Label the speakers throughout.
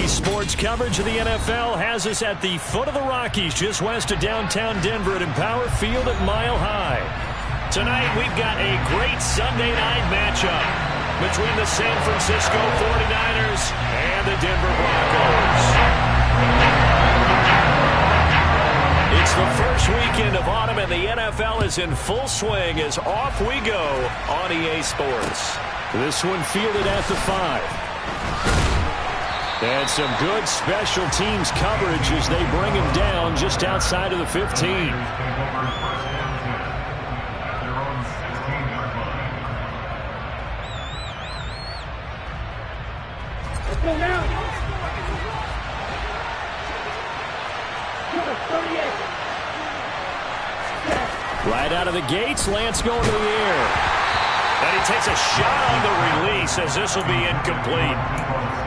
Speaker 1: Sports coverage of the NFL has us at the foot of the Rockies, just west of downtown Denver at Empower Field at Mile High. Tonight, we've got a great Sunday night matchup between the San Francisco 49ers and the Denver Broncos. It's the first weekend of autumn, and the NFL is in full swing as off we go on EA Sports. This one fielded at the 5. And some good special teams coverage as they bring him down just outside of the 15. Right out of the gates, Lance going to the air. And he takes a shot on the release as this will be incomplete.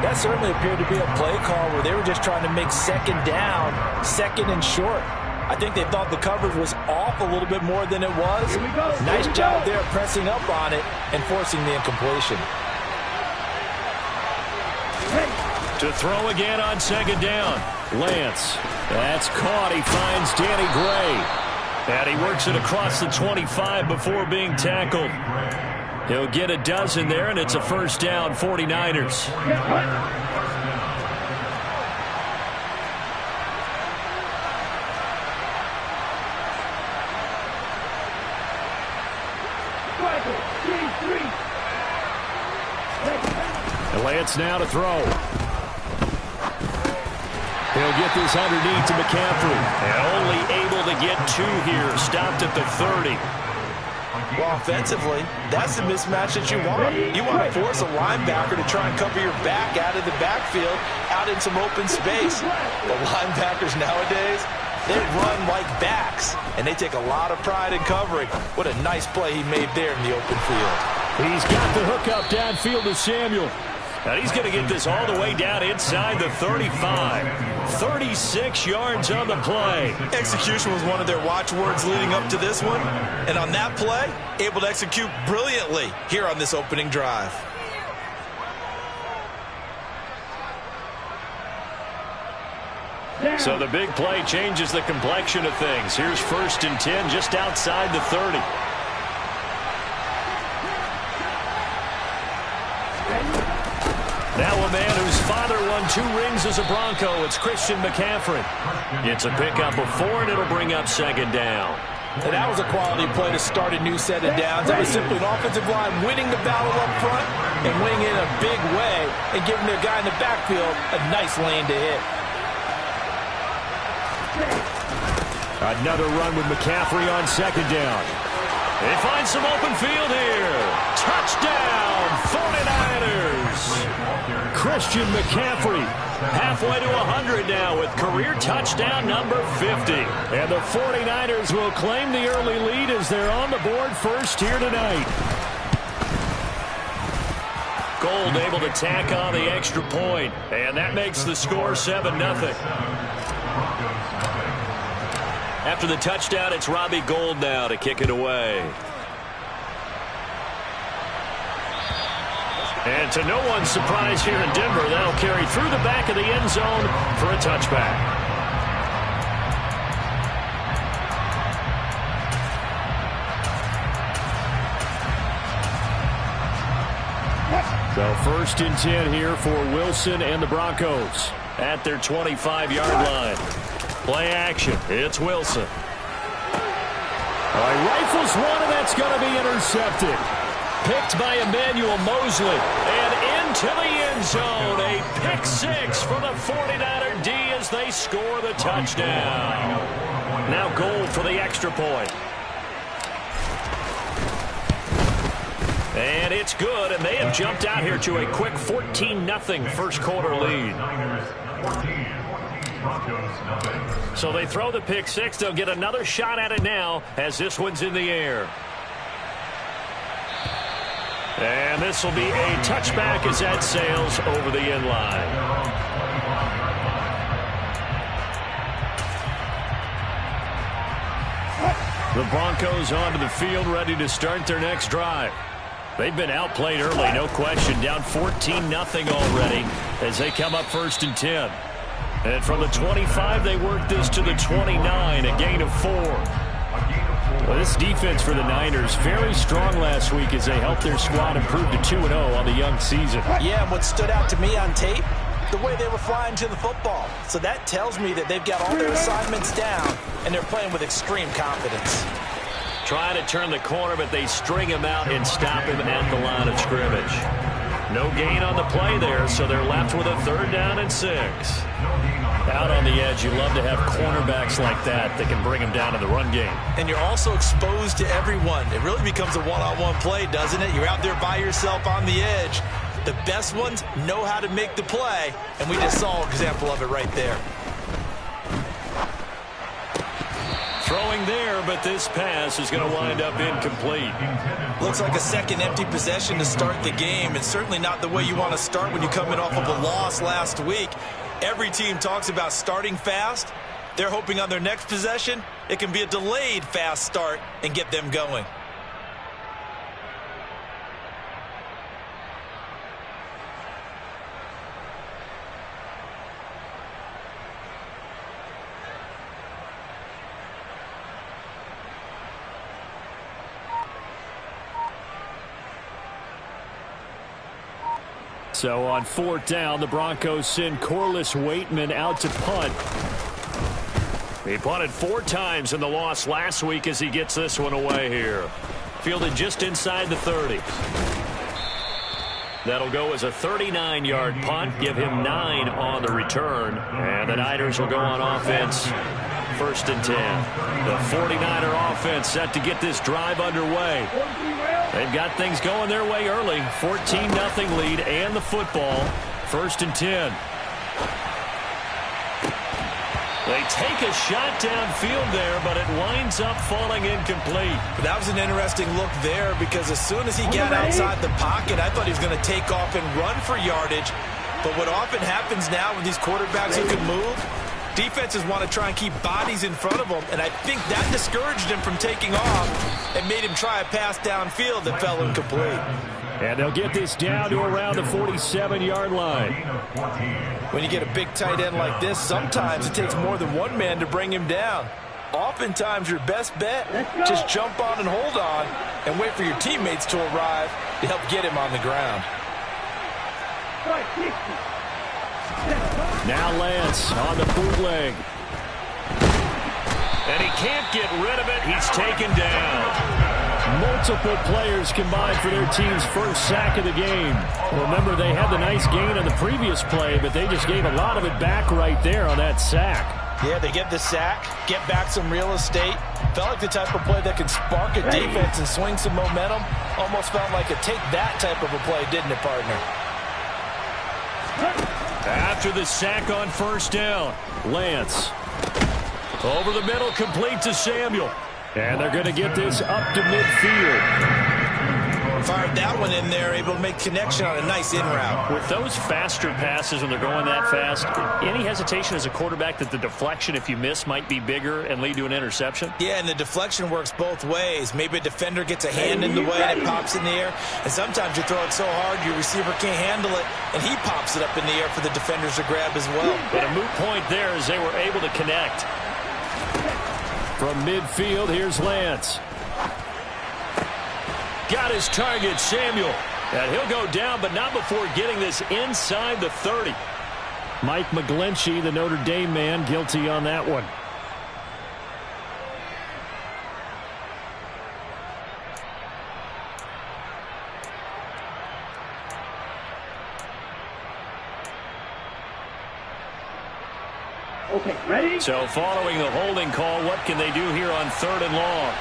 Speaker 2: That certainly appeared to be a play call where they were just trying to make second down, second and short. I think they thought the coverage was off a little bit more than it was. Nice job there pressing up on it and forcing the incompletion.
Speaker 1: To throw again on second down. Lance. That's caught. He finds Danny Gray. And he works it across the 25 before being tackled. He'll get a dozen there, and it's a first down, 49ers. And Lance now to throw. He'll get this underneath to McCaffrey. And only able to get 2 here. Stopped at the 30.
Speaker 2: Well, offensively, that's the mismatch that you want. You want to force a linebacker to try and cover your back out of the backfield, out in some open space. The linebackers nowadays, they run like backs, and they take a lot of pride in covering. What a nice play he made there in the open field.
Speaker 1: He's got the hookup downfield to Samuel. And he's going to get this all the way down inside the 35. 36 yards on the play.
Speaker 2: Execution was one of their watchwords leading up to this one. And on that play, able to execute brilliantly here on this opening drive.
Speaker 1: So the big play changes the complexion of things. Here's 1st and 10 just outside the 30. Now a man whose father won 2 rings as a Bronco. It's Christian McCaffrey. It's a pickup of 4, and it'll bring up second down.
Speaker 2: And that was a quality play to start a new set of downs. That was simply an offensive line winning the battle up front and winning it in a big way and giving their guy in the backfield a nice lane to hit.
Speaker 1: Another run with McCaffrey on second down. They find some open field here. Touchdown, 49ers. Christian McCaffrey halfway to 100 now with career touchdown number 50. And the 49ers will claim the early lead as they're on the board first here tonight. Gold able to tack on the extra point, and that makes the score 7-0. After the touchdown, it's Robbie Gould now to kick it away. And to no one's surprise here in Denver, that'll carry through the back of the end zone for a touchback. So 1st and 10 here for Wilson and the Broncos at their 25-yard line. Play action. It's Wilson. Rifles one, and that's going to be intercepted. Picked by Emmanuel Mosley. And into the end zone. A pick 6 for the 49er D as they score the touchdown. Now Gould for the extra point. And it's good, and they have jumped out here to a quick 14-0 first quarter lead. So they throw the pick 6. They'll get another shot at it now as this one's in the air. And this will be a touchback as that sails over the end line. The Broncos onto the field ready to start their next drive. They've been outplayed early, no question. Down 14-0 already as they come up 1st and 10. And from the 25, they work this to the 29, a gain of 4. Well, this defense for the Niners, very strong last week as they helped their squad improve to 2-0 on the young season.
Speaker 2: Yeah, and what stood out to me on tape, the way they were flying to the football. So that tells me that they've got all their assignments down, and they're playing with extreme confidence.
Speaker 1: Trying to turn the corner, but they string him out and stop him at the line of scrimmage. No gain on the play there, so they're left with a 3rd down and 6. Out on the edge, you love to have cornerbacks like that can bring them down in the run game.
Speaker 2: And you're also exposed to everyone. It really becomes a one-on-one play, doesn't it? You're out there by yourself on the edge. The best ones know how to make the play, and we just saw an example of it right there.
Speaker 1: Throwing there, but this pass is going to wind up incomplete.
Speaker 2: Looks like a second empty possession to start the game, and certainly not the way you want to start when you're coming off of a loss last week. Every team talks about starting fast. They're hoping on their next possession, it can be a delayed fast start and get them going.
Speaker 1: So on 4th down, the Broncos send Corliss Waitman out to punt. He punted 4 times in the loss last week as he gets this one away here. Fielded just inside the 30. That'll go as a 39-yard punt, give him 9 on the return. And the Niners will go on offense, 1st and 10. The 49er offense set to get this drive underway. They've got things going their way early. 14-0 lead and the football. 1st and 10. They take a shot downfield there, but it winds up falling incomplete.
Speaker 2: That was an interesting look there because as soon as he got outside the pocket, I thought he was going to take off and run for yardage. But what often happens now with these quarterbacks who can move, defenses want to try and keep bodies in front of them, and I think that discouraged him from taking off and made him try a pass downfield that fell incomplete.
Speaker 1: And they'll get this down to around the 47-yard line.
Speaker 2: When you get a big tight end like this, sometimes it takes more than one man to bring him down. Oftentimes, your best bet, just jump on and hold on and wait for your teammates to arrive to help get him on the ground.
Speaker 1: Now Lance on the bootleg. And he can't get rid of it. He's taken down. Multiple players combined for their team's first sack of the game. Remember, they had the nice gain on the previous play, but they just gave a lot of it back right there on that sack.
Speaker 2: Yeah, they get the sack, get back some real estate. Felt like the type of play that can spark a defense and swing some momentum. Almost felt like a take that type of a play, didn't it, partner?
Speaker 1: After the sack on 1st down, Lance. Over the middle, complete to Samuel. And they're going to get this up to midfield.
Speaker 2: Fired that one in there, able to make connection on a nice in route.
Speaker 1: With those faster passes when they're going that fast, any hesitation as a quarterback that the deflection, if you miss, might be bigger and lead to an interception?
Speaker 2: Yeah, and the deflection works both ways. Maybe a defender gets a hand in the way and it pops in the air. And sometimes you throw it so hard your receiver can't handle it, and he pops it up in the air for the defenders to grab as well.
Speaker 1: But a moot point there as they were able to connect. From midfield, here's Lance. Got his target, Samuel. And he'll go down, but not before getting this inside the 30. Mike McGlinchey, the Notre Dame man, guilty on that one.
Speaker 3: Okay, ready?
Speaker 1: So following the holding call, what can they do here on 3rd and long?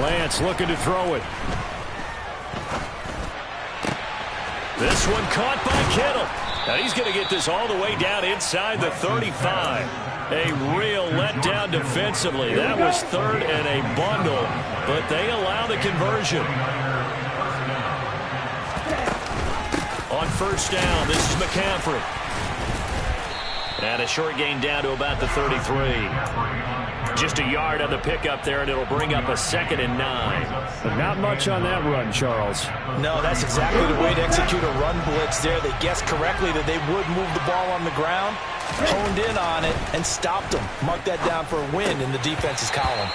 Speaker 1: Lance looking to throw it. This one caught by Kittle. Now he's going to get this all the way down inside the 35. A real letdown defensively. That was 3rd and a bundle, but they allow the conversion. On 1st down, this is McCaffrey. And a short gain down to about the 33. Just a yard on the pickup there, and it'll bring up a 2nd and 9.
Speaker 3: But not much on that run, Charles.
Speaker 2: No, that's exactly the way to execute a run blitz there. They guessed correctly that they would move the ball on the ground, honed in on it, and stopped them. Mark that down for a win in the defense's column.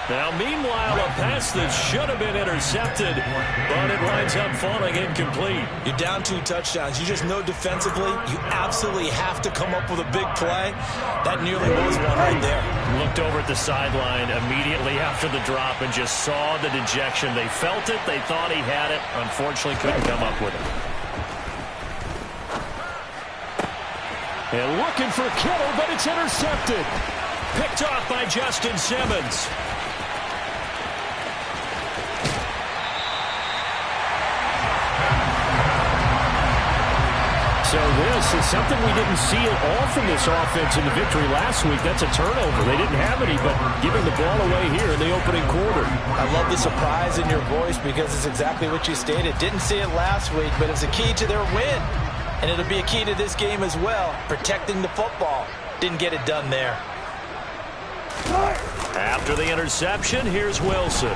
Speaker 1: Now, meanwhile, a pass that should have been intercepted, but it winds up falling incomplete.
Speaker 2: You're down 2 touchdowns. You just know defensively you absolutely have to come up with a big play. That nearly was one right there.
Speaker 1: Looked over at the sideline immediately after the drop and just saw the dejection. They felt it. They thought he had it. Unfortunately, couldn't come up with it.
Speaker 3: And looking for Kittle, but it's intercepted.
Speaker 1: Picked off by Justin Simmons.
Speaker 3: So this is something we didn't see at all from this offense in the victory last week. That's a turnover. They didn't have any, but giving the ball away here in the opening quarter.
Speaker 2: I love the surprise in your voice because it's exactly what you stated. Didn't see it last week, but it's a key to their win. And it'll be a key to this game as well, protecting the football. Didn't get it done there.
Speaker 1: After the interception, here's Wilson.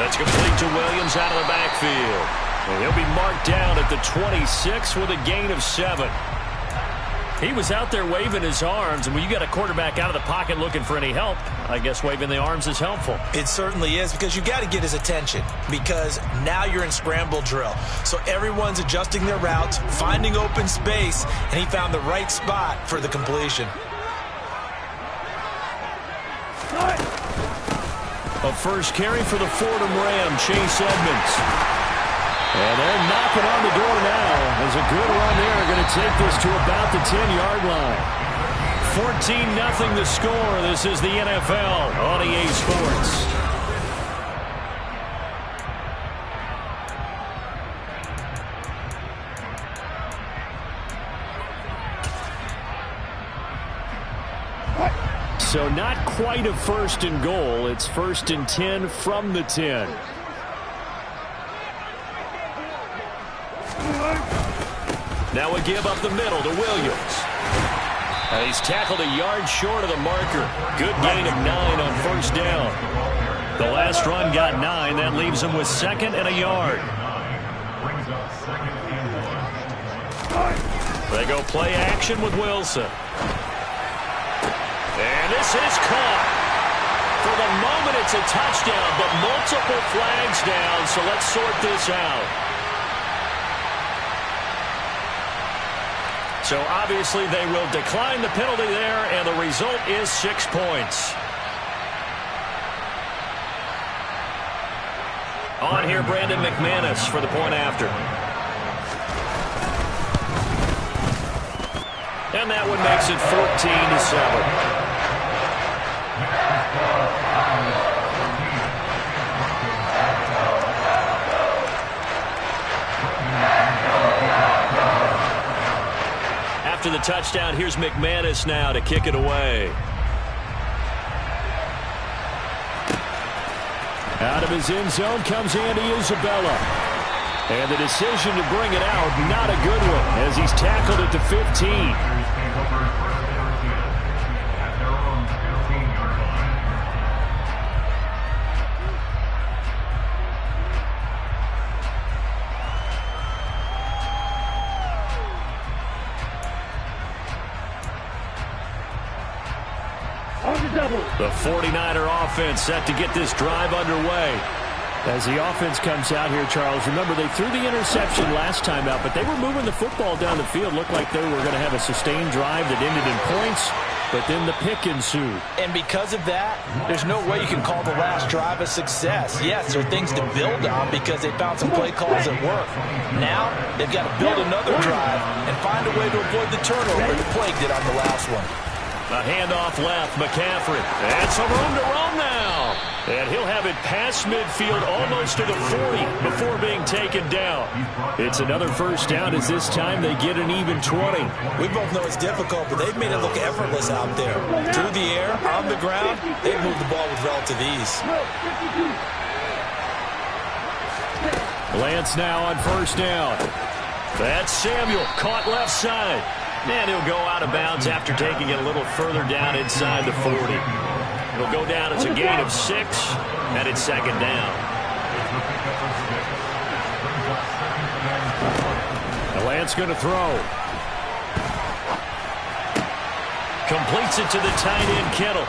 Speaker 1: That's complete to Williams out of the backfield. And he'll be marked down at the 26 with a gain of 7. He was out there waving his arms, and when you got a quarterback out of the pocket looking for any help, I guess waving the arms is helpful.
Speaker 2: It certainly is, because you got to get his attention, because now you're in scramble drill. So everyone's adjusting their routes, finding open space, and he found the right spot for the completion.
Speaker 1: A first carry for the Fordham Ram, Chase Edmonds. And they're knocking on the door now. There's a good run there. Going to take this to about the 10-yard line. 14-0 the score. This is the NFL on EA Sports. So not quite a 1st and goal. It's 1st and 10 from the 10. Now a give up the middle to Williams. And he's tackled a yard short of the marker. Good gain of 9 on 1st down. The last run got 9. That leaves him with 2nd and a yard. They go play action with Wilson. And this is caught. For the moment, it's a touchdown, but multiple flags down, so let's sort this out. So obviously they will decline the penalty there, and the result is 6 points. On here, Brandon McManus for the point after. And that one makes it 14-7. After the touchdown, here's McManus now to kick it away.
Speaker 3: Out of his end zone comes Andy Isabella. And the decision to bring it out, not a good one, as he's tackled at the 15.
Speaker 1: The 49er offense set to get this drive underway.
Speaker 3: As the offense comes out here, Charles, remember they threw the interception last time out, but they were moving the football down the field. Looked like they were going to have a sustained drive that ended in points, but then the pick ensued.
Speaker 2: And because of that, there's no way you can call the last drive a success. Yes, there are things to build on because they found some play calls that work. Now, they've got to build another drive and find a way to avoid the turnover that plagued it on the last one.
Speaker 1: A handoff left, McCaffrey. And some room to roam now. And he'll have it past midfield almost to the 40 before being taken down. It's another first down as this time they get an even 20.
Speaker 2: We both know it's difficult, but they've made it look effortless out there. Through the air, on the ground, they've moved the ball with relative ease.
Speaker 1: Lance now on first down. That's Samuel, caught left side.
Speaker 3: And he'll go out of bounds after taking it a little further down inside the 40. It'll go down as a gain of 6, and it's second down. The Lance going to throw. Completes it to the tight end, Kittle.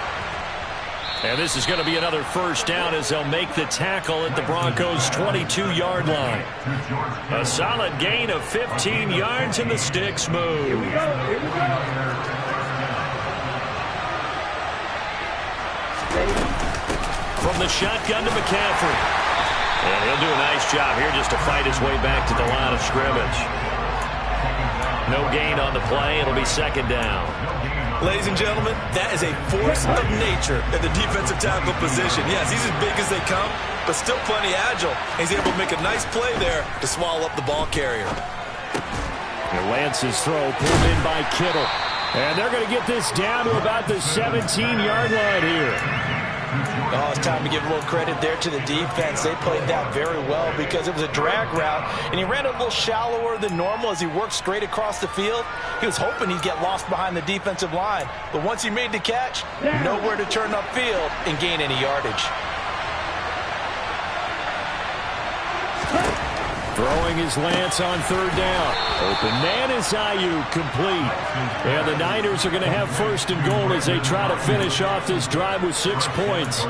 Speaker 3: And this is going to be another first down as they'll make the tackle at the Broncos' 22-yard line. A solid gain of 15 yards, and the sticks move.
Speaker 4: Here we go.
Speaker 3: From the shotgun to McCaffrey. And he'll do a nice job here just to fight his way back to the line of scrimmage. No gain on the play. It'll be second down.
Speaker 2: Ladies and gentlemen, that is a force of nature at the defensive tackle position. Yes, he's as big as they come, but still plenty agile. He's able to make a nice play there to swallow up the ball carrier.
Speaker 3: And Lance's throw pulled in by Kittle. And they're going to get this down to about the 17-yard line here.
Speaker 2: Oh, it's time to give a little credit there to the defense. They played that very well because it was a drag route, and he ran a little shallower than normal as he worked straight across the field. He was hoping he'd get lost behind the defensive line, but once he made the catch, nowhere to turn upfield and gain any yardage.
Speaker 3: Throwing his Lance on third down. Open man is Ayuk, complete. And the Niners are going to have first and goal as they try to finish off this drive with 6 points.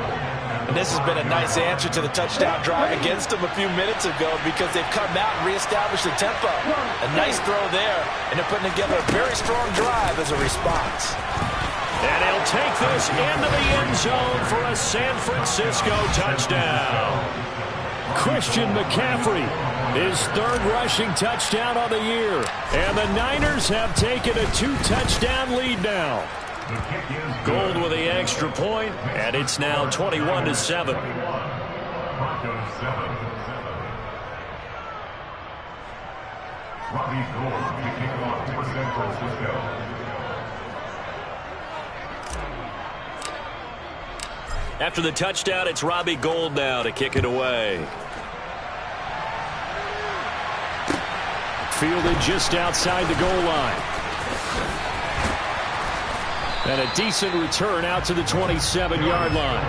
Speaker 2: And this has been a nice answer to the touchdown drive against them a few minutes ago because they've come out and reestablished the tempo. A nice throw there, and they're putting together a very strong drive as a response.
Speaker 3: And he'll take this into the end zone for a San Francisco touchdown. Christian McCaffrey, his third rushing touchdown on the year. And the Niners have taken a 2-touchdown lead now. Gold with the extra point, and it's now 21-7. After the touchdown, it's Robbie Gould now to kick it away. Fielded just outside the goal line. And a decent return out to the 27-yard line.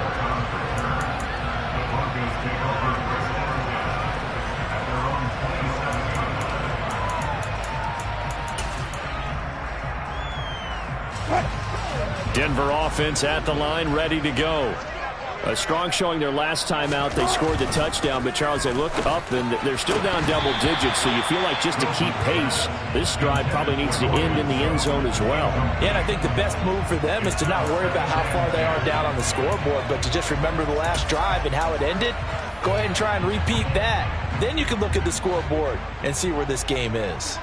Speaker 3: Denver offense at the line, ready to go. A strong showing their last time out. They scored the touchdown, but Charles, they looked up and they're still down double digits, so you feel like just to keep pace, this drive probably needs to end in the end zone as well.
Speaker 2: Yeah, and I think the best move for them is to not worry about how far they are down on the scoreboard, but to just remember the last drive and how it ended. Go ahead and try and repeat that. Then you can look at the scoreboard and see where this game is.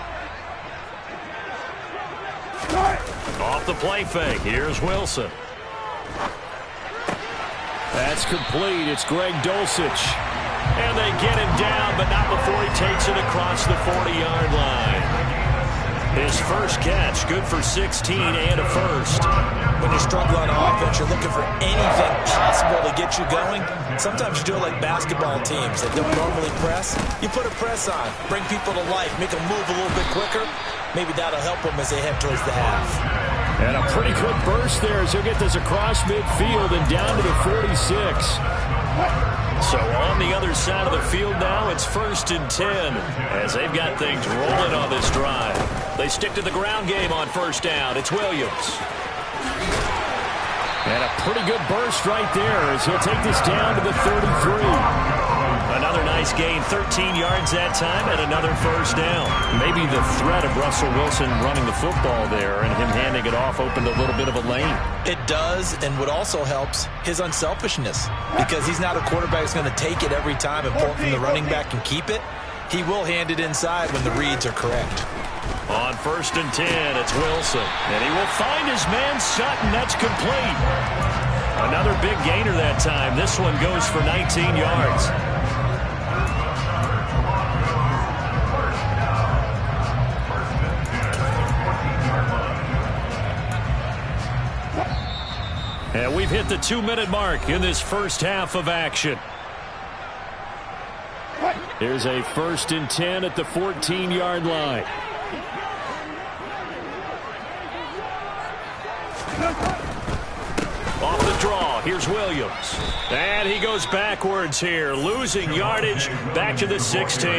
Speaker 3: Off the play fake, here's Wilson. That's complete. It's Greg Dulcich. And they get him down, but not before he takes it across the 40-yard line. His first catch, good for 16 and a first. When you struggle on offense, you're looking for anything possible to get you going. Sometimes you do it like basketball teams that don't normally press. You put a press on, bring people to life, make them move a little bit quicker. Maybe that'll help them as they head towards the half. And a pretty good burst there as he'll get this across midfield and down to the 46. So on the other side of the field now, it's 1st and 10 as they've got things rolling on this drive. They stick to the ground game on first down. It's Williams. And a pretty good burst right there as he'll take this down to the 33. Another nice gain, 13 yards that time, and another first down. Maybe the threat of Russell Wilson running the football there and him handing it off opened a little bit of a lane.
Speaker 2: It does, and what also helps, his unselfishness. Because he's not a quarterback who's going to take it every time and pull it from the running back and keep it. He will hand it inside when the reads are correct.
Speaker 3: On 1st and 10, it's Wilson. And he will find his man Sutton. That's complete. Another big gainer that time. This one goes for 19 yards. And we've hit the 2-minute mark in this first half of action. Here's a 1st and 10 at the 14-yard line.
Speaker 1: Here's Williams. And he goes backwards here, losing yardage back to the 16.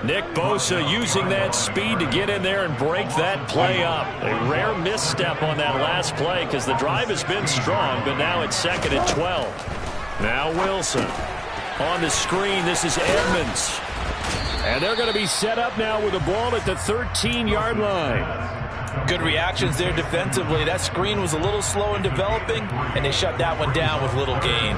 Speaker 1: Nick Bosa using that speed to get in there and break that play up. A rare misstep on that last play because the drive has been strong, but now it's 2nd and 12. Now Wilson. On the screen, this is Edmonds. And they're going to be set up now with the ball at the 13-yard line.
Speaker 2: Good reactions there defensively. That screen was a little slow in developing, and they shut that one down with little gain.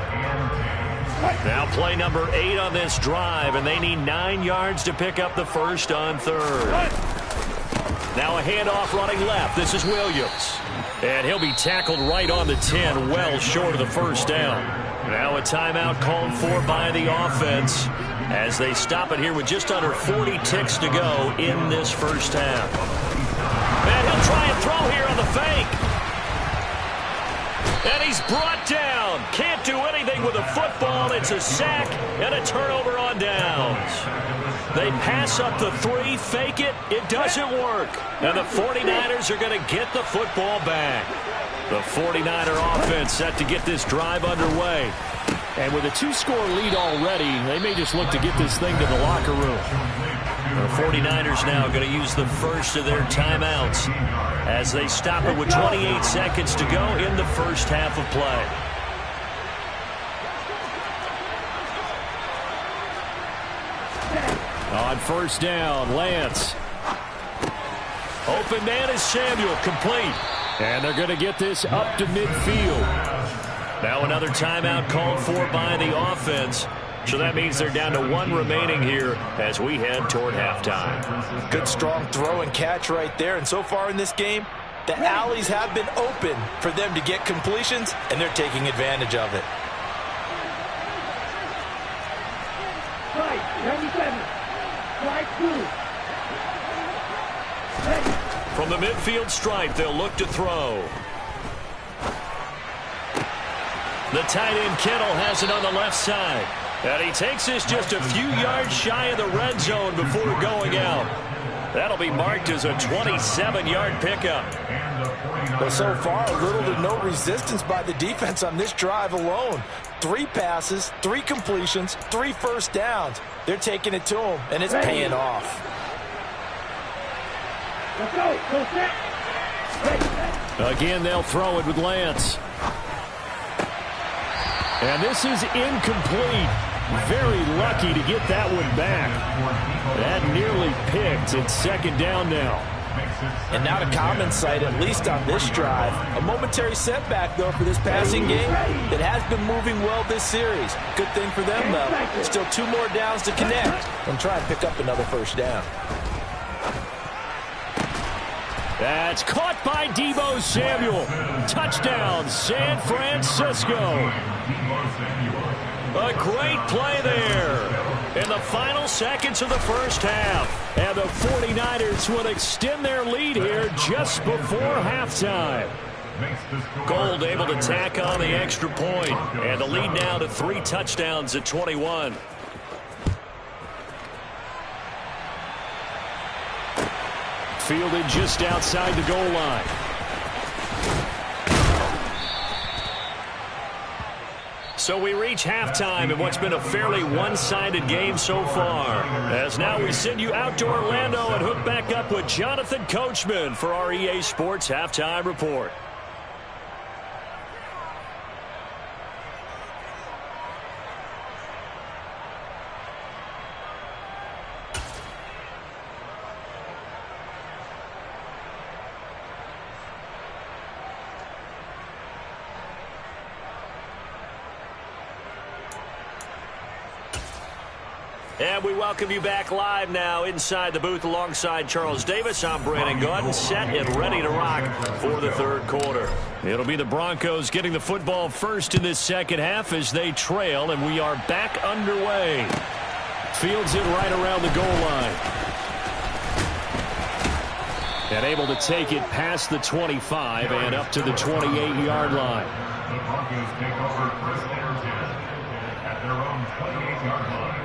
Speaker 1: Now play number 8 on this drive, and they need 9 yards to pick up the first on 3rd. Now a handoff running left. This is Williams. And he'll be tackled right on the 10, well short of the first down. Now a timeout called for by the offense as they stop it here with just under 40 ticks to go in this first half. And he'll try and throw here on the fake. And he's brought down. Can't do anything with the football. It's a sack and a turnover on downs. They pass up the 3, fake it. It doesn't work. And the 49ers are going to get the football back. The 49er offense set to get this drive underway. And with a 2-score lead already, they may just look to get this thing to the locker room. The 49ers now going to use the first of their timeouts as they stop it with 28 seconds to go in the first half of play. On first down, Lance. Open man is Samuel, complete. And they're going to get this up to midfield. Now another timeout called for by the offense. So that means they're down to 1 remaining here as we head toward halftime.
Speaker 2: Good strong throw and catch right there. And so far in this game, the alleys have been open for them to get completions, and they're taking advantage of it.
Speaker 1: From the midfield stripe, they'll look to throw. The tight end Kittle has it on the left side. And he takes this just a few yards shy of the red zone before going out. That'll be marked as a 27-yard pickup.
Speaker 2: But so far, little to no resistance by the defense on this drive alone. 3 passes, 3 completions, 3 first downs. They're taking it to him, and it's paying off.
Speaker 3: Again, they'll throw it with Lance. And this is incomplete. Very lucky to get that one back. That nearly picked. It's 2nd down now.
Speaker 2: And now to common sight, at least on this drive. A momentary setback, though, for this passing game that has been moving well this series. Good thing for them, though. Still 2 more downs to connect and try and pick up another first down.
Speaker 3: That's caught by Deebo Samuel. Touchdown, San Francisco.
Speaker 1: A great play there in the final seconds of the first half.
Speaker 3: And the 49ers will extend their lead here just before halftime.
Speaker 1: Gold able to tack on the extra point. And the lead now to 3 touchdowns at 21.
Speaker 3: Fielded just outside the goal line.
Speaker 1: So we reach halftime in what's been a fairly one-sided game so far. As now we send you out to Orlando and hook back up with Jonathan Coachman for our EA Sports Halftime Report. And we welcome you back live now inside the booth alongside Charles Davis. I'm Brandon Gaudin, set and ready to rock for the 3rd quarter. It'll be the Broncos getting the football first in this second half as they trail, and we are back underway.
Speaker 3: Fields it right around the goal line. And able to take it past the 25 and up to the 28-yard line.
Speaker 4: The Broncos take over first and 10 at their own 28-yard line.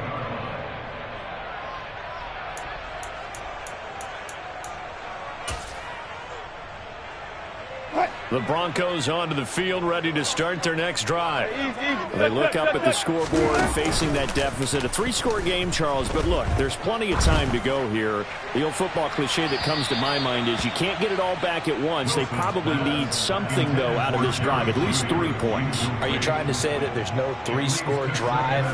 Speaker 3: The Broncos onto the field, ready to start their next drive. They look up at the scoreboard, facing that deficit. A 3-score game, Charles, but look, there's plenty of time to go here. The old football cliche that comes to my mind is you can't get it all back at once. They probably need something, though, out of this drive, at least 3 points.
Speaker 2: Are you trying to say that there's no 3-score drive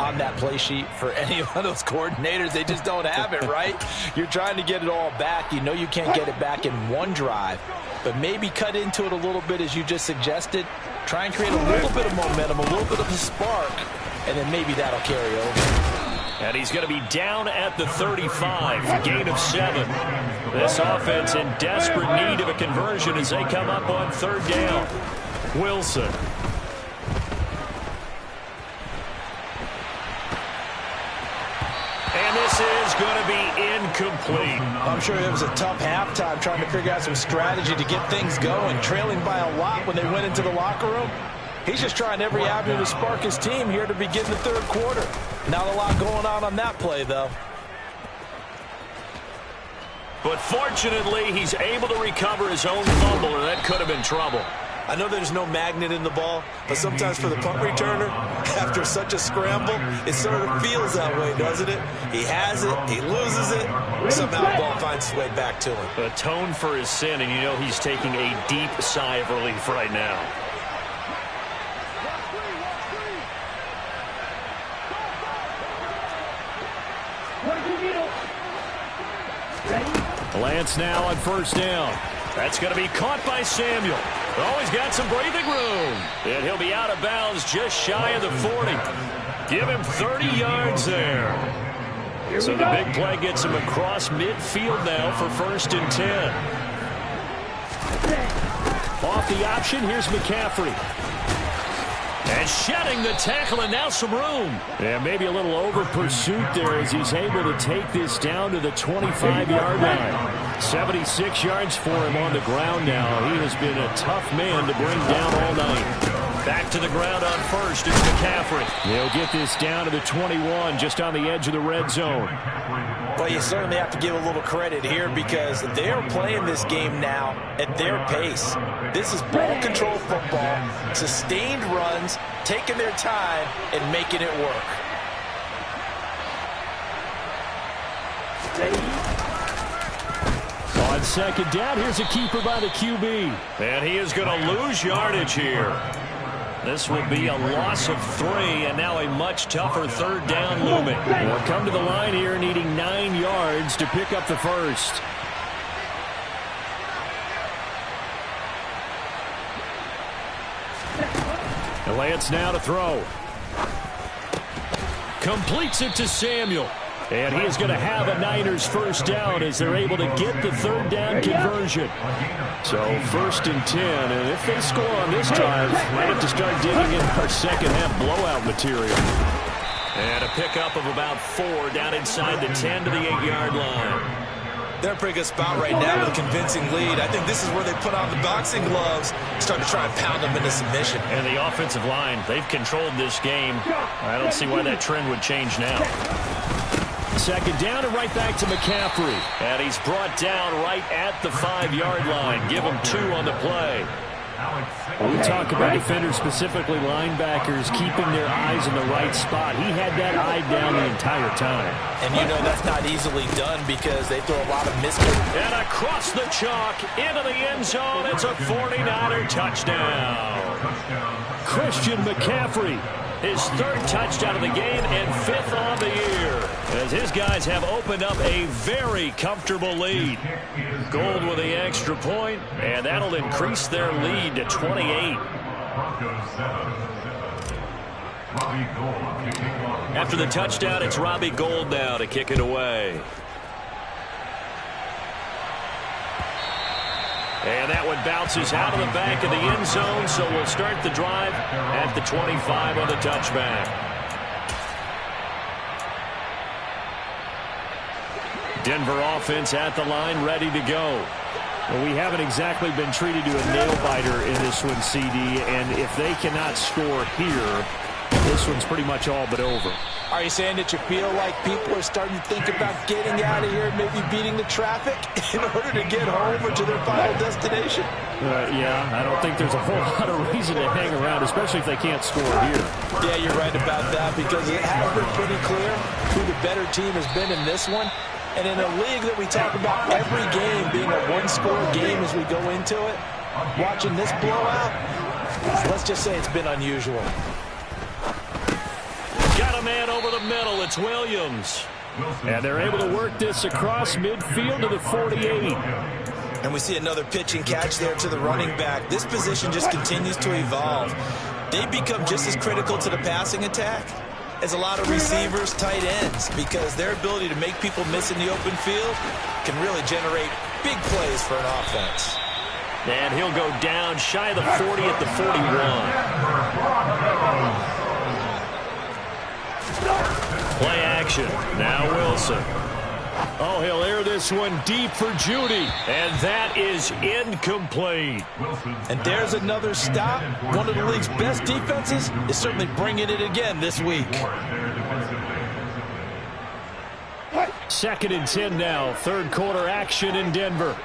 Speaker 2: on that play sheet for any of those coordinators? They just don't have it, right? You're trying to get it all back. You know you can't get it back in one drive, but maybe cut into it a little bit as you just suggested. Try and create a little bit of momentum, a little bit of a spark, and then maybe that'll carry over.
Speaker 3: And he's going to be down at the 35, gain of 7. This offense in desperate need of a conversion as they come up on 3rd down. Wilson. And this is going to be incomplete.
Speaker 2: I'm sure it was a tough halftime trying to figure out some strategy to get things going, trailing by a lot when they went into the locker room. He's just trying every avenue to spark his team here to begin the 3rd quarter. Not a lot going on that play, though.
Speaker 3: But fortunately, he's able to recover his own fumble, or that could have been trouble.
Speaker 2: I know there's no magnet in the ball, but sometimes for the punt returner, after such a scramble, it sort of feels that way, doesn't it? He has it, he loses it, somehow the ball finds its way back to him.
Speaker 3: Atone for his sin, and you know he's taking a deep sigh of relief right now. Lance now on 1st down. That's going to be caught by Samuel. Oh, he's got some breathing room. And he'll be out of bounds just shy of the 40. Give him 30 yards there. So the big play gets him across midfield now for 1st and 10. Off the option, here's McCaffrey. And shedding the tackle, and now some room. And maybe a little over pursuit there as he's able to take this down to the 25-yard line. 76 yards for him on the ground now. He has been a tough man to bring down all night. Back to the ground on 1st is McCaffrey. They'll get this down to the 21, just on the edge of the red zone.
Speaker 2: Well, you certainly have to give a little credit here because they're playing this game now at their pace. This is ball control football, sustained runs, taking their time and making it work.
Speaker 3: On 2nd down, here's a keeper by the QB. And he is going to lose yardage here. This will be a loss of 3, and now a much tougher 3rd down looming. We'll come to the line here needing 9 yards to pick up the 1st. And Lance now to throw. Completes it to Samuel. And he is going to have a Niners 1st down as they're able to get the 3rd down conversion. So 1st and 10, and if they score on this drive, might have to start digging in our 2nd half blowout material. And a pickup of about 4 down inside the 10 to the 8-yard line.
Speaker 2: They're in a pretty good spot right now with a convincing lead. I think this is where they put on the boxing gloves, start to try and pound them into submission.
Speaker 3: And the offensive line, they've controlled this game. I don't see why that trend would change now. 2nd down and right back to McCaffrey. And he's brought down right at the 5-yard line. Give him 2 on the play. We talk about defenders, specifically linebackers, keeping their eyes in the right spot. He had that eye down the entire time.
Speaker 2: And you know that's not easily done because they throw a lot of miscues.
Speaker 3: And across the chalk, into the end zone, it's a 49er touchdown. Christian McCaffrey, his 3rd touchdown of the game and 5th on the year, as his guys have opened up a very comfortable lead. Gold with the extra point, and that'll increase their lead to 28. After the touchdown, it's Robbie Gould now to kick it away. And that one bounces out of the back of the end zone, so we'll start the drive at the 25 on the touchback. Denver offense at the line, ready to go. Well, we haven't exactly been treated to a nail-biter in this one, CD, and if they cannot score here, this one's pretty much all but over.
Speaker 2: Are you saying that you feel like people are starting to think about getting out of here and maybe beating the traffic in order to get home or to their final destination?
Speaker 3: Yeah, I don't think there's a whole lot of reason to hang around, especially if they can't score here.
Speaker 2: Yeah, you're right about that, because it has been pretty clear who the better team has been in this one. And in a league that we talk about every game being a one-score game as we go into it, watching this blowout, let's just say it's been unusual.
Speaker 1: Got a man over the middle. It's Williams.
Speaker 3: And they're able to work this across midfield to the 48.
Speaker 2: And we see another pitch and catch there to the running back. This position just continues to evolve. They become just as critical to the passing attack as a lot of receivers, tight ends, because their ability to make people miss in the open field can really generate big plays for an offense.
Speaker 1: And he'll go down shy of the 40 at the 41. Play action. Now Wilson. Oh, he'll air this one deep for Judy. And that is incomplete.
Speaker 2: And there's another stop. One of the league's best defenses is certainly bringing it again this week.
Speaker 3: 2nd and 10 now. Third quarter action in Denver.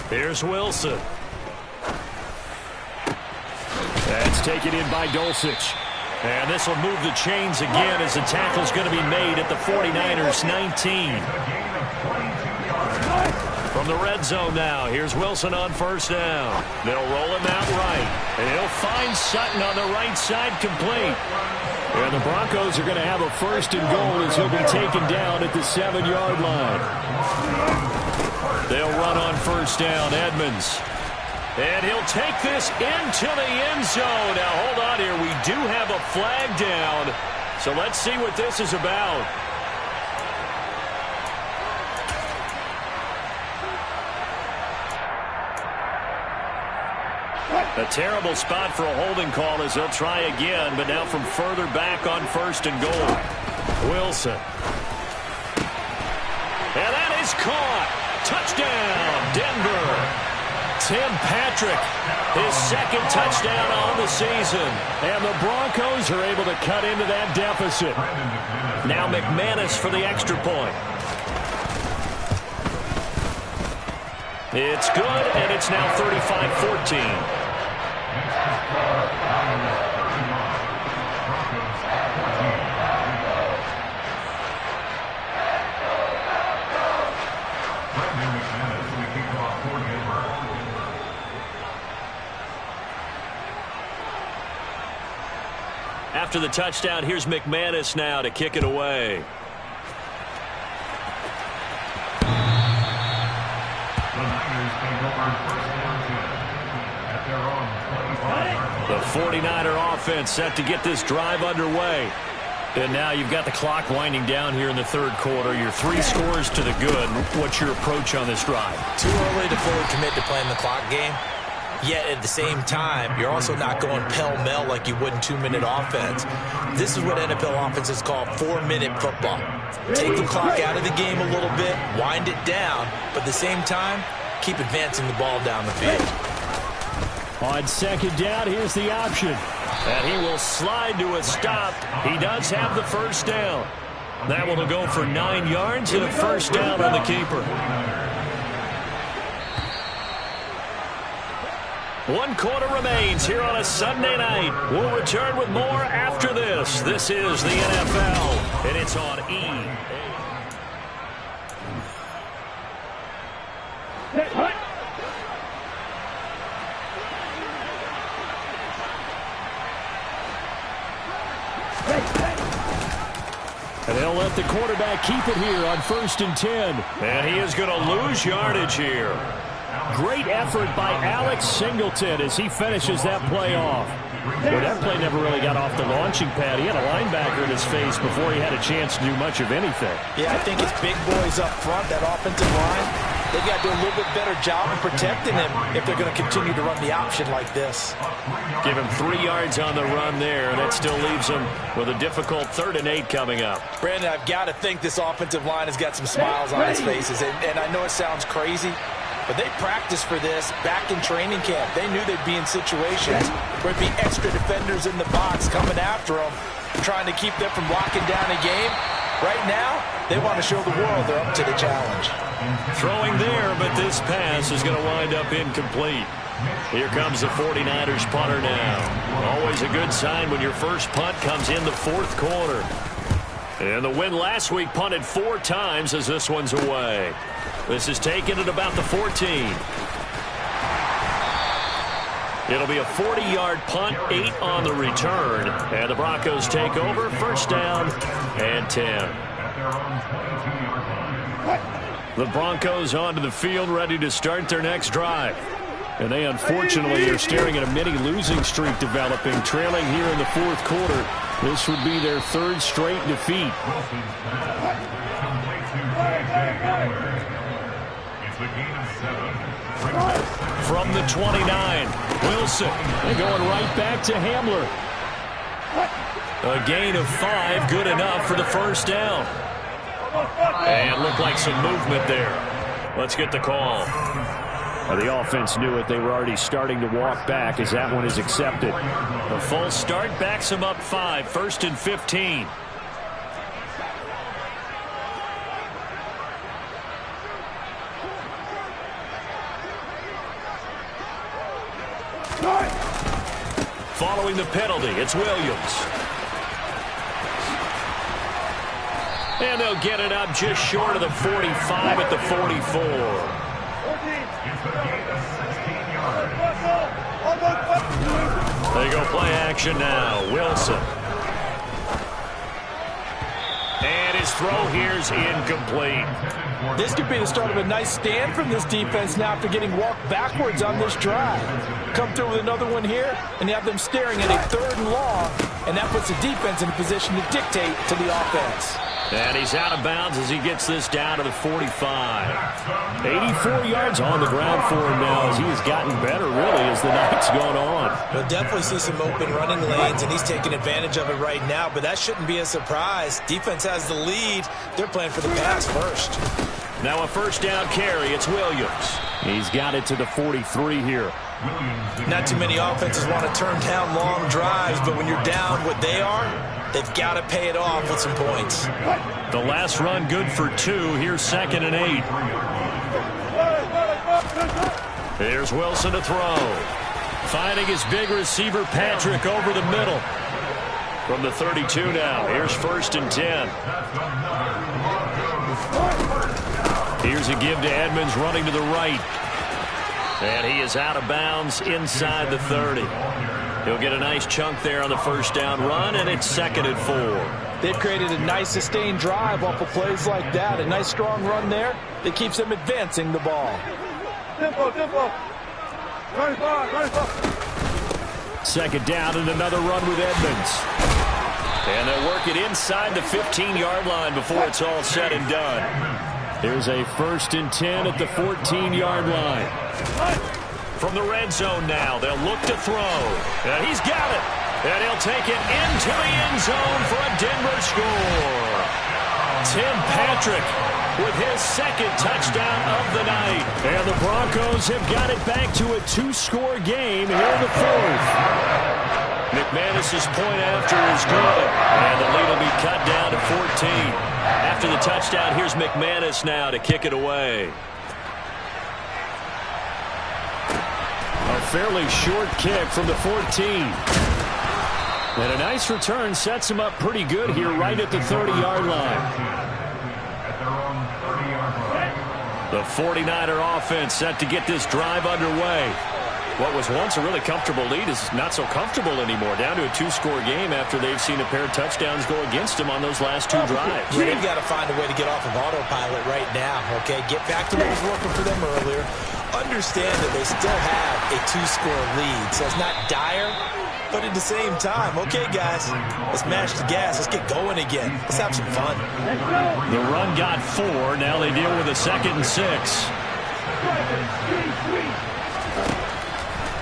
Speaker 1: Here's Wilson.
Speaker 3: That's taken in by Dulcich.
Speaker 1: And this will move the chains again as the tackle's going to be made at the 49ers 19. From the red zone now, here's Wilson on first down. They'll roll him out right. And he'll find Sutton on the right side, complete.
Speaker 3: And the Broncos are going to have a 1st and goal as he'll be taken down at the 7-yard line.
Speaker 1: They'll run on first down, Edmonds. And he'll take this into the end zone. Now, hold on here. We do have a flag down. So let's see what this is about. A terrible spot for a holding call as they'll try again, but now from further back on 1st and goal. Wilson. And that is caught. Touchdown, Denver. Tim Patrick, his 2nd touchdown on the season.
Speaker 3: And the Broncos are able to cut into that deficit.
Speaker 1: Now McManus for the extra point. It's good, and it's now 35-14. After the touchdown, here's McManus now to kick it away. The 49er offense set to get this drive underway. And now you've got the clock winding down here in the 3rd quarter. You're 3 scores to the good. What's your approach on this drive?
Speaker 2: Too early to fully commit to playing the clock game. Yet at the same time, you're also not going pell-mell like you would in 2-minute offense. This is what NFL offenses call 4-minute football. Take the clock out of the game a little bit, wind it down, but at the same time, keep advancing the ball down the field.
Speaker 3: On 2nd down, here's the option.
Speaker 1: And he will slide to a stop. He does have the 1st down. That one will go for 9 yards and a 1st down on the keeper. 1 quarter remains here on a Sunday night. We'll return with more after this. This is the NFL, and it's on E.
Speaker 3: And they'll let the quarterback keep it here on 1st and 10.
Speaker 1: And he is going to lose yardage here.
Speaker 3: Great effort by Alex Singleton as he finishes that play off. Well, that play never really got off the launching pad. He had a linebacker in his face before he had a chance to do much of anything.
Speaker 2: Yeah, I think it's big boys up front, that offensive line. They've got to do a little bit better job of protecting him if they're going to continue to run the option like this.
Speaker 3: Give him 3 yards on the run there, and that still leaves him with a difficult 3rd and 8 coming up.
Speaker 2: Brandon, I've got to think this offensive line has got some smiles on its faces. And I know it sounds crazy, but they practiced for this back in training camp. They knew they'd be in situations where there'd be extra defenders in the box coming after them, trying to keep them from locking down a game. Right now, they want to show the world they're up to the challenge.
Speaker 3: Throwing there, but this pass is going to wind up incomplete. Here comes the 49ers punter now. Always a good sign when your first punt comes in the 4th quarter. And the win last week punted 4 times as this one's away. This is taken at about the 14. It'll be a 40-yard punt, 8 on the return. And the Broncos take over, 1st down and 10. The Broncos onto the field, ready to start their next drive. And they unfortunately are staring at a mini losing streak developing, trailing here in the 4th quarter. This would be their 3rd straight defeat. From the 29, Wilson. They're going right back to Hamler. A gain of 5, good enough for the 1st down. And looked like some movement there. Let's get the call. The offense knew it. They were already starting to walk back as that one is accepted. A false start backs them up 5, 1st and 15. Following the penalty, it's Williams. And they'll get it up just short of the 45 at the 44. They go play action now. Wilson. And his throw here's incomplete.
Speaker 2: This could be the start of a nice stand from this defense now after getting walked backwards on this drive. Come through with another one here, and you have them staring at a 3rd and long, and that puts the defense in a position to dictate to the offense.
Speaker 3: And he's out of bounds as he gets this down to the 45. 84 yards on the ground for him now as he has gotten better, really, as the night's gone on.
Speaker 2: We'll definitely see some open running lanes, and he's taking advantage of it right now, but that shouldn't be a surprise. Defense has the lead. They're playing for the pass first.
Speaker 3: Now a 1st down carry. It's Williams. He's got it to the 43 here.
Speaker 2: Not too many offenses want to turn down long drives, but when you're down what they are, they've got to pay it off with some points.
Speaker 3: The last run good for 2. Here's 2nd and 8. Here's Wilson to throw. Finding his big receiver Patrick over the middle. From the 32 now. Here's 1st and 10. Here's a give to Edmonds running to the right. And he is out of bounds inside the 30. He'll get a nice chunk there on the 1st down run, and it's 2nd and 4.
Speaker 2: They've created a nice sustained drive off of plays like that. A nice strong run there that keeps them advancing the ball.
Speaker 3: 2nd down and another run with Edmonds. And they'll work it inside the 15-yard line before it's all said and done. Here's a 1st and 10 at the 14-yard line. From the red zone now, they'll look to throw. And he's got it. And he'll take it into the end zone for a Denver score. Tim Patrick with his 2nd touchdown of the night. And the Broncos have got it back to a 2-score game here in the 4th. McManus's point after is good. And the lead will be cut down to 14. After the touchdown, here's McManus now to kick it away. A fairly short kick from the 14. And a nice return sets him up pretty good here right at the 30-yard line. The 49er offense set to get this drive underway. What was once a really comfortable lead is not so comfortable anymore. Down to a 2-score game after they've seen a pair of touchdowns go against them on those last 2 drives.
Speaker 2: You've got to find a way to get off of autopilot right now, okay? Get back to what was working for them earlier. Understand that they still have a 2-score lead, so it's not dire, but at the same time, okay, guys, let's mash the gas. Let's get going again. Let's have some fun.
Speaker 3: The run got 4. Now they deal with a 2nd and 6.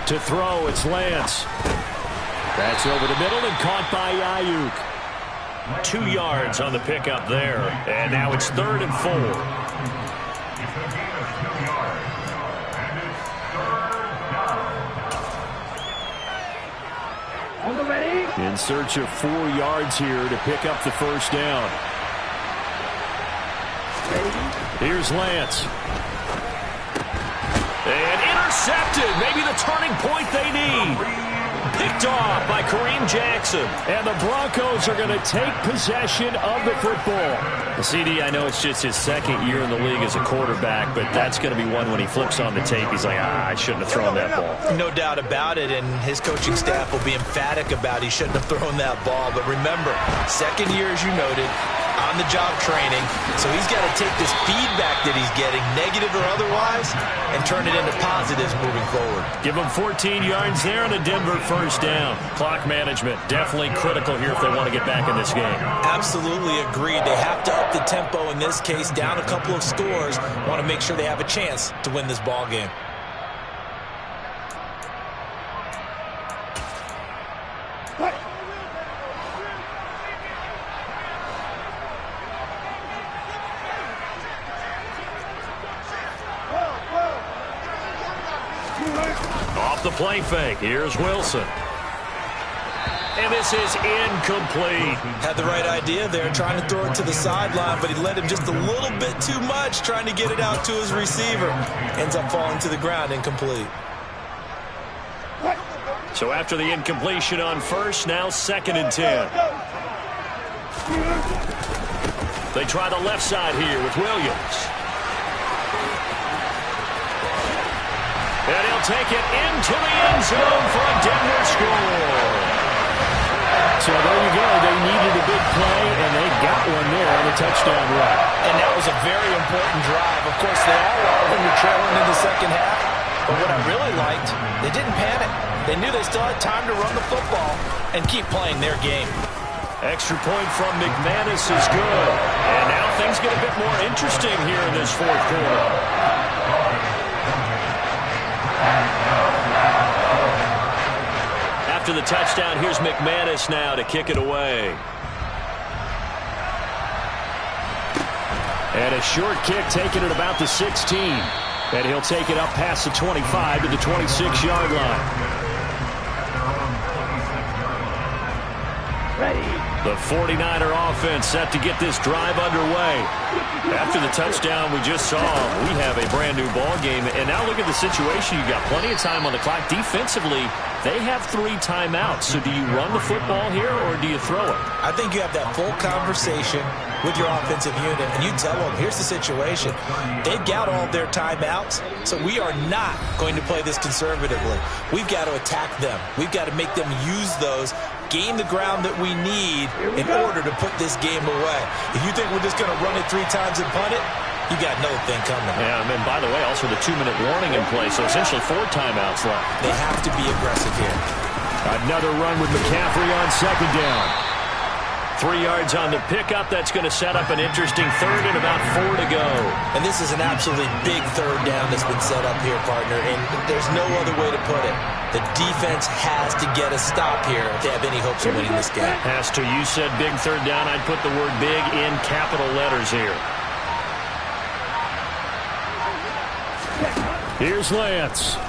Speaker 3: To throw, it's Lance. That's over the middle and caught by Ayuk. 2 yards on the pickup there. And now it's 3rd and 4. In search of 4 yards here to pick up the first down. Here's Lance. And intercepted. Maybe the turning point they need. Picked off by Kareem Jackson. And the Broncos are going to take possession of the football. CD, I know it's just his 2nd year in the league as a quarterback, but that's going to be one when he flips on the tape. He's like, I shouldn't have thrown that ball.
Speaker 2: No doubt about it, and his coaching staff will be emphatic about he shouldn't have thrown that ball. But remember, 2nd year, as you noted, on-the-job training, so he's got to take this feedback that he's getting, negative or otherwise, and turn it into positives moving forward.
Speaker 3: Give him 14 yards there and a Denver first down. Clock management definitely critical here if they want to get back in this game.
Speaker 2: Absolutely agreed. They have to up the tempo in this case, down a couple of scores, want to make sure they have a chance to win this ball game.
Speaker 3: Off the play fake, here's Wilson. And this is incomplete.
Speaker 2: Had the right idea there, trying to throw it to the sideline, but he led him just a little bit too much, trying to get it out to his receiver. Ends up falling to the ground, incomplete.
Speaker 3: So after the incompletion on first, now 2nd and 10. They try the left side here with Williams. And he'll take it into the end zone for a Denver score. So there you go. They needed a big play, and they got one there on the touchdown run.
Speaker 2: And that was a very important drive. Of course, they all are when you're trailing in the second half. But what I really liked, they didn't panic. They knew they still had time to run the football and keep playing their game.
Speaker 3: Extra point from McManus is good. And now things get a bit more interesting here in this 4th quarter. After the touchdown, here's McManus now to kick it away. And a short kick taken at about the 16. And he'll take it up past the 25 to the 26-yard line. The 49er offense set to get this drive underway. After the touchdown we just saw, we have a brand new ball game. And now look at the situation. You've got plenty of time on the clock. Defensively, they have 3 timeouts. So do you run the football here or do you throw it?
Speaker 2: I think you have that full conversation with your offensive unit, and you tell them, here's the situation. They've got all their timeouts, so we are not going to play this conservatively. We've got to attack them. We've got to make them use those, gain the ground that we need in order to put this game away. If you think we're just going to run it 3 times and punt it, you got another thing coming.
Speaker 3: Yeah, and by the way, also the 2-minute warning in place, so essentially 4 timeouts left.
Speaker 2: They have to be aggressive here.
Speaker 3: Another run with McCaffrey on 2nd down. 3 yards on the pickup. That's going to set up an interesting 3rd and about 4 to go.
Speaker 2: And this is an absolutely big 3rd down that's been set up here, partner, and there's no other way to put it. The defense has to get a stop here if they have any hopes of winning this game.
Speaker 3: Has to. You said big 3rd down. I'd put the word big in capital letters here. Here's Lance.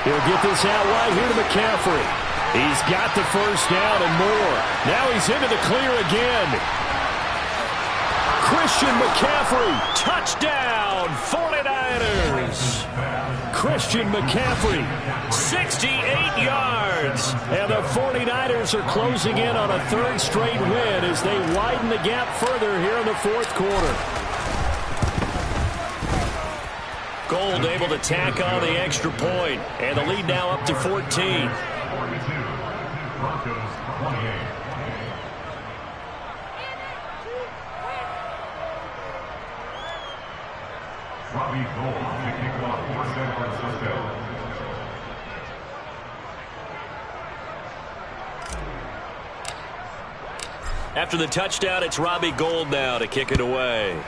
Speaker 3: He'll get this out wide here to McCaffrey. He's got the first down and more. Now he's into the clear again. Christian McCaffrey, touchdown, 49ers. Christian McCaffrey, 68 yards. And the 49ers are closing in on a 3rd straight win as they widen the gap further here in the 4th quarter. Gold able to tack on the extra point, and the lead now up to 14.
Speaker 4: Broncos 28. Robbie Gould to kick off for San Francisco.
Speaker 3: After the touchdown, it's Robbie Gould now to kick it away.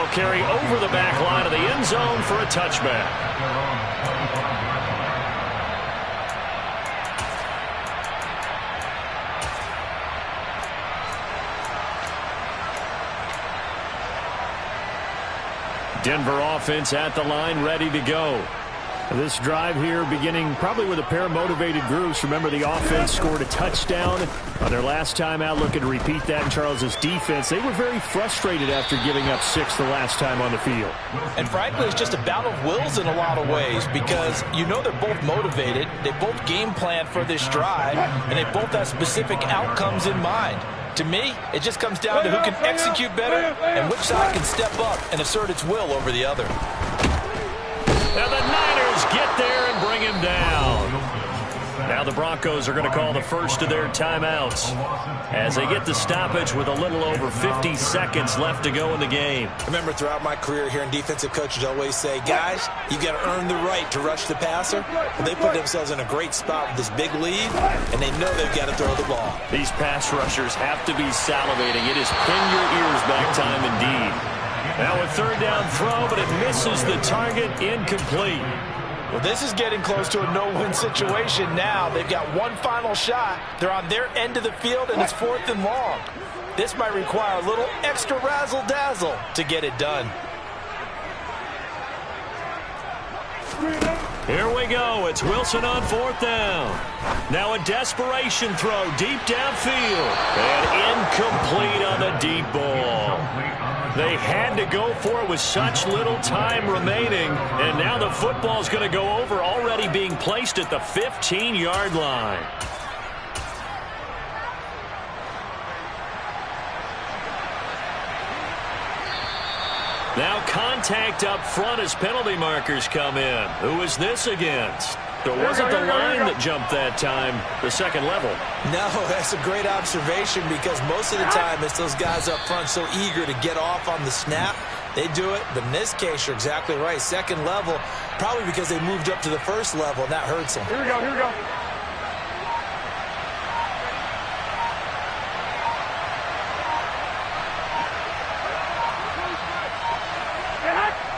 Speaker 1: They'll carry over the back line of the end zone for a touchback. Denver offense at the line, ready to go. This drive here beginning probably with a pair of motivated groups. Remember, the offense scored a touchdown on their last time out. Looking to repeat that in Charles's defense. They were very frustrated after giving up 6 the last time on the field.
Speaker 2: And frankly, it's just a battle of wills in a lot of ways because you know they're both motivated. They both game plan for this drive, and they both have specific outcomes in mind. To me, it just comes down to who can execute better and which side can step up and assert its will over the other.
Speaker 1: Now the Niners get there and bring him down. Now the Broncos are going to call the first of their timeouts as they get the stoppage with a little over 50 seconds left to go in the game.
Speaker 2: Remember, throughout my career here in defensive coaches always say, guys, you got to earn the right to rush the passer. Well, they put themselves in a great spot with this big lead, and they know they've got to throw the ball.
Speaker 1: These pass rushers have to be salivating. It is pin your ears back time indeed. Now a third down throw, but it misses the target, incomplete.
Speaker 2: Well, this is getting close to a no-win situation now. They've got one final shot. They're on their end of the field, and it's 4th and long. This might require a little extra razzle-dazzle to get it done.
Speaker 1: Here we go. It's Wilson on 4th down. Now a desperation throw deep downfield. And incomplete on the deep ball. They had to go for it with such little time remaining. And now the football's going to go over, already being placed at the 15-yard line. Now contact up front as penalty markers come in. Who is this against? It wasn't the line that jumped that time, the second level.
Speaker 2: No, that's a great observation because most of the time it's those guys up front so eager to get off on the snap. They do it, but in this case, you're exactly right. Second level, probably because they moved up to the first level, and that hurts them.
Speaker 5: Here we go, here we go.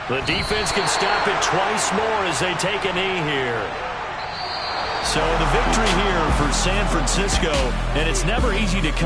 Speaker 1: The defense can stop it twice more as they take a knee here. So the victory here for San Francisco, and it's never easy to come.